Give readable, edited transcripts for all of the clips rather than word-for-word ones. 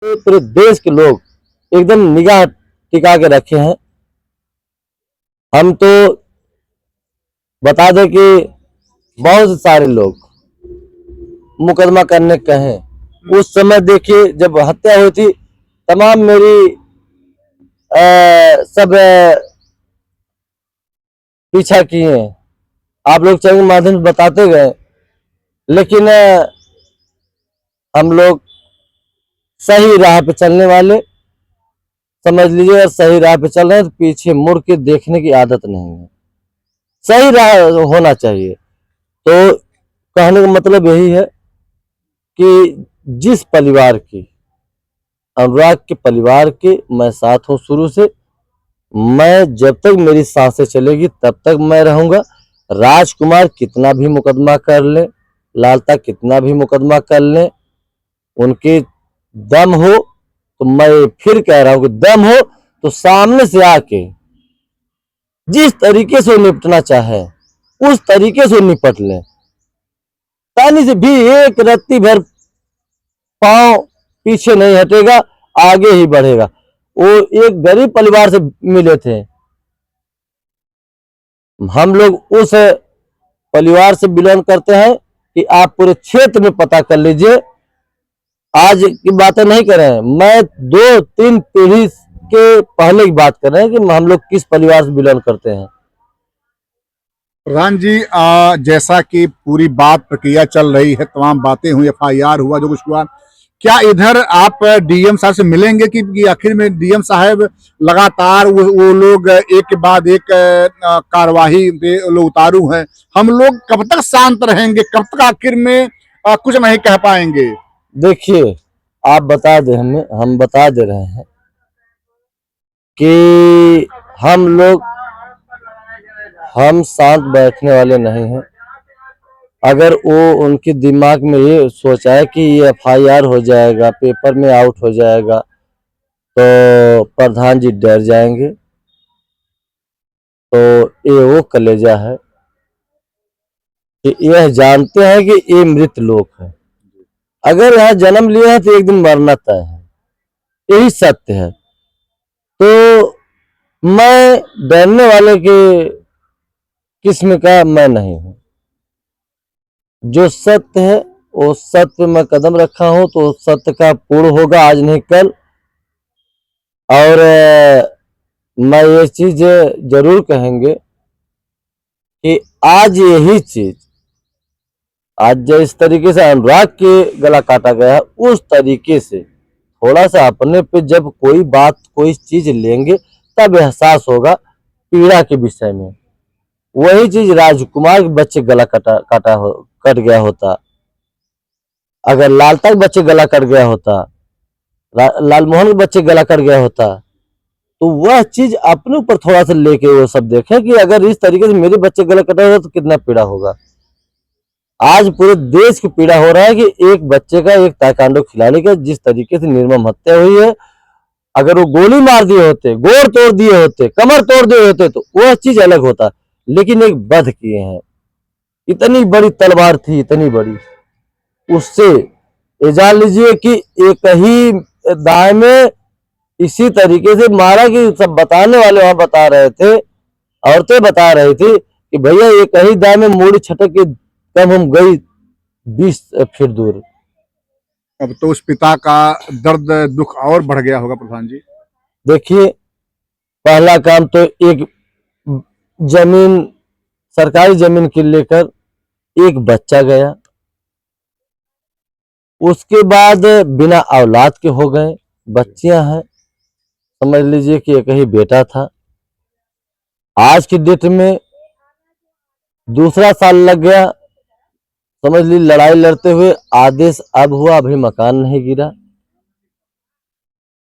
पूरे देश के लोग एकदम निगाह टिका के रखे हैं। हम तो बता दें कि बहुत सारे लोग मुकदमा करने कहें उस समय देखिए जब हत्या हुई थी तमाम मेरी सब पीछा किए हैं। आप लोग चैनल के माध्यम से बताते गए, लेकिन हम लोग सही राह पे चलने वाले समझ लीजिए। अगर सही राह पे चल रहे हैं तो पीछे मुड़ के देखने की आदत नहीं है, सही राह होना चाहिए। तो कहने का मतलब यही है कि जिस परिवार की, अनुराग के परिवार के मैं साथ हूं शुरू से। मैं जब तक मेरी सांसें चलेगी तब तक मैं रहूंगा। राजकुमार कितना भी मुकदमा कर ले, लालता कितना भी मुकदमा कर ले, उनके दम हो तो मैं फिर कह रहा हूं कि दम हो तो सामने से आके जिस तरीके से निपटना चाहे उस तरीके से निपट ले। तानी से भी एक रत्ती भर पांव पीछे नहीं हटेगा, आगे ही बढ़ेगा। वो एक गरीब परिवार से मिले थे, हम लोग उस परिवार से बिलोंग करते हैं कि आप पूरे क्षेत्र में पता कर लीजिए। आज की बातें नहीं कर रहे हैं, मैं 2-3 पीढ़ी के पहले की बात कर रहे हैं कि हम लोग किस परिवार से बिलोंग करते हैं। प्रधान जी, जैसा कि पूरी बात प्रक्रिया चल रही है, तमाम बातें हुई, एफआईआर हुआ, जो कुछ हुआ, क्या इधर आप डीएम साहब से मिलेंगे कि आखिर में डीएम साहब लगातार वो लोग एक के बाद एक कार्यवाही पे लोग उतारू हैं? हम लोग कब तक शांत रहेंगे, कब तक आखिर में कुछ नहीं कह पाएंगे? देखिए, आप बता दे, हम बता दे रहे हैं कि हम शांत बैठने वाले नहीं हैं। अगर वो उनके दिमाग में ये सोचा है कि ये एफआईआर हो जाएगा, पेपर में आउट हो जाएगा, तो प्रधान जी डर जाएंगे। तो ये वो कलेजा है कि यह जानते हैं कि ये मृत लोक है। अगर यहाँ जन्म लिया है तो एक दिन मरना तय है, यही सत्य है। तो मैं डरने वाले के किस्म का मैं नहीं हूं। जो सत्य है वो सत्य पे मैं कदम रखा हूं, तो सत्य का पूर्ण होगा आज नहीं कल। और मैं ये चीज जरूर कहेंगे कि आज यही चीज, आज जिस तरीके से अनुराग के गला काटा गया है उस तरीके से थोड़ा सा अपने पे जब कोई बात कोई चीज लेंगे तब एहसास होगा पीड़ा के विषय में। वही चीज राजकुमार के बच्चे गला कट गया होता, अगर लालता के बच्चे गला कट गया होता, लालमोहन के बच्चे गला कट गया होता, तो वह चीज अपने ऊपर थोड़ा सा लेके वो सब देखें कि अगर इस तरीके से मेरे बच्चे गला कटा होगा तो कितना पीड़ा होगा। आज पूरे देश की पीड़ा हो रहा है कि एक बच्चे का, एक ताइक्वांडो खिलाड़ी का जिस तरीके से निर्मम हत्या हुई है। अगर वो गोली मार दिए होते, गोड़ तोड़ दिए होते, कमर तोड़ दिए होते तो वह चीज अलग होता। लेकिन एक वध किए हैं, इतनी बड़ी तलवार थी, इतनी बड़ी, उससे ये जान लीजिए कि एक ही दाएं में इसी तरीके से मारा कि सब बताने वाले वहां बता रहे थे, औरतें बता रही थी कि भैया एक ही दाएं में मूड़ी छटक के तब हम गई 20 फीट दूर। अब तो उस पिता का दर्द दुख और बढ़ गया होगा प्रधान जी। देखिए, पहला काम तो एक जमीन, सरकारी जमीन के लेकर एक बच्चा गया, उसके बाद बिना औलाद के हो गए, बच्चियां हैं, समझ लीजिए कि एक ही बेटा था। आज की डेट में दूसरा साल लग गया, समझ ली लड़ाई लड़ते हुए, आदेश अब हुआ, अभी मकान नहीं गिरा।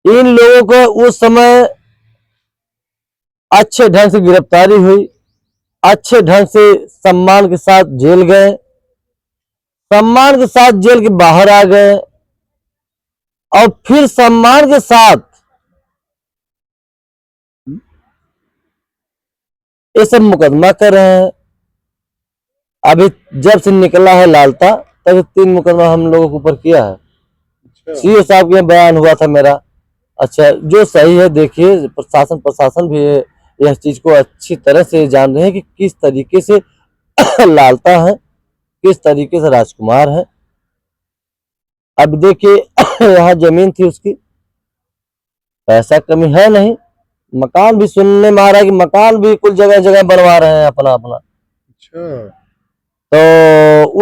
इन लोगों को उस समय अच्छे ढंग से गिरफ्तारी हुई, अच्छे ढंग से सम्मान के साथ जेल गए, सम्मान के साथ जेल के बाहर आ गए, और फिर सम्मान के साथ ये सब मुकदमा कर रहे हैं। अभी जब से निकला है लालता तब 3 मुकदमा हम लोगों के ऊपर किया है। सीओ साहब के यहाँ बयान हुआ था मेरा। अच्छा, जो सही है, देखिए प्रशासन भी यह चीज को अच्छी तरह से जान रहे हैं कि किस तरीके से लालता है, किस तरीके से राजकुमार है। अब देखिए यहाँ जमीन थी उसकी, पैसा कमी है नहीं, मकान भी सुनने में आ रहा है कि मकान भी कुछ जगह जगह बनवा रहे हैं अपना अपना। अच्छा, तो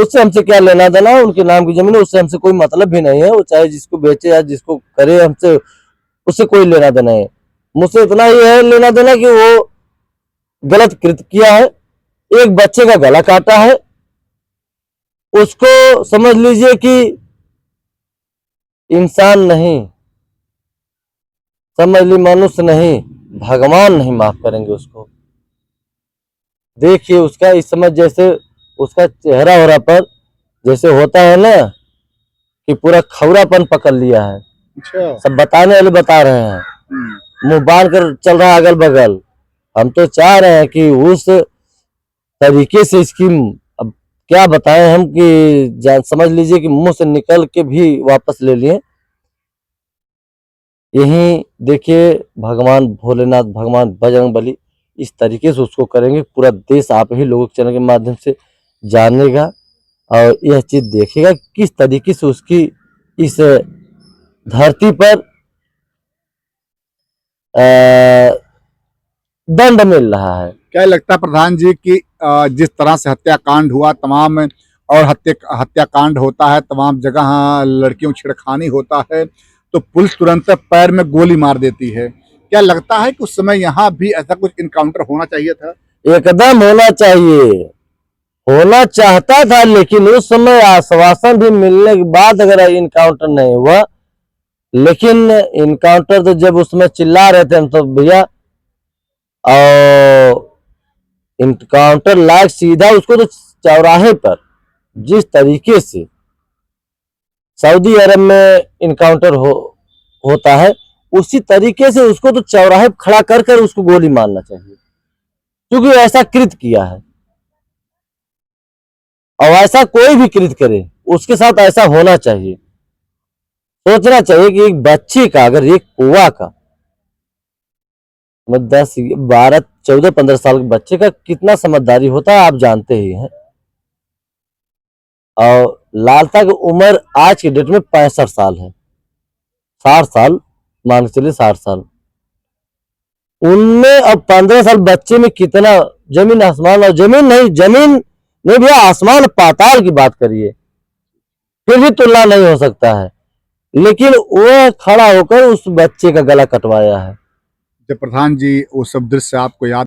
उससे हमसे क्या लेना देना, उनके नाम की जमीन है, उससे हमसे कोई मतलब भी नहीं है। वो चाहे जिसको बेचे या जिसको करे, हमसे उससे कोई लेना देना है। मुझसे इतना ही है लेना देना कि वो गलत कृत्य किया है, एक बच्चे का गला काटा है, उसको समझ लीजिए कि इंसान नहीं, समझ ली मनुष्य नहीं, भगवान नहीं माफ करेंगे उसको। देखिए उसका इस समय जैसे उसका चेहरा हो रहा पर जैसे होता है ना कि पूरा खौरापन पकड़ लिया है। अच्छा। सब बताने वाले बता रहे हैं, मुंह बांध कर चल रहा है अगल बगल। हम तो चाह रहे हैं कि उस तरीके से इसकी, अब क्या बताएं हम कि समझ लीजिए कि मुंह से निकल के भी वापस ले लिए। यही देखिए भगवान भोलेनाथ, भगवान बजरंगबली इस तरीके से उसको करेंगे। पूरा देश आप ही लोगों के चैनल के माध्यम से जानेगा और यह चीज देखेगा किस तरीके से उसकी इस धरती पर दंड मिल रहा है। क्या लगता है प्रधान जी कि जिस तरह से हत्याकांड हुआ तमाम, और हत्याकांड होता है तमाम जगह, लड़कियों छेड़खानी होता है तो पुलिस तुरंत पैर में गोली मार देती है, क्या लगता है कि उस समय यहाँ भी ऐसा कुछ इनकाउंटर होना चाहिए था? एकदम होना चाहिए, होना चाहता था, लेकिन उस समय आश्वासन भी मिलने के बाद अगर इनकाउंटर नहीं हुआ, लेकिन इनकाउंटर तो जब उसमें चिल्ला रहे थे हम तो भैया, और इनकाउंटर लायक सीधा उसको तो चौराहे पर जिस तरीके से सऊदी अरब में इनकाउंटर होता है, उसी तरीके से उसको तो चौराहे पर खड़ा कर कर उसको गोली मारना चाहिए, क्योंकि ऐसा कृत किया है। और ऐसा कोई भी कृत करे उसके साथ ऐसा होना चाहिए। सोचना चाहिए कि एक बच्चे का, अगर एक कुआ का 10 12 14 15 साल के बच्चे का कितना समझदारी होता है आप जानते ही हैं। और लालता की उम्र आज की डेट में 65 साल है, 60 साल मान के चलिए, 60 साल। उनमें अब 15 साल बच्चे में कितना जमीन आसमान, और जमीन नहीं भैया, आसमान पाताल की बात करिए फिर भी तुलना नहीं हो सकता है। लेकिन वो खड़ा होकर उस बच्चे का गला कटवाया है। जब प्रधान जी वो सब दृश्य आपको याद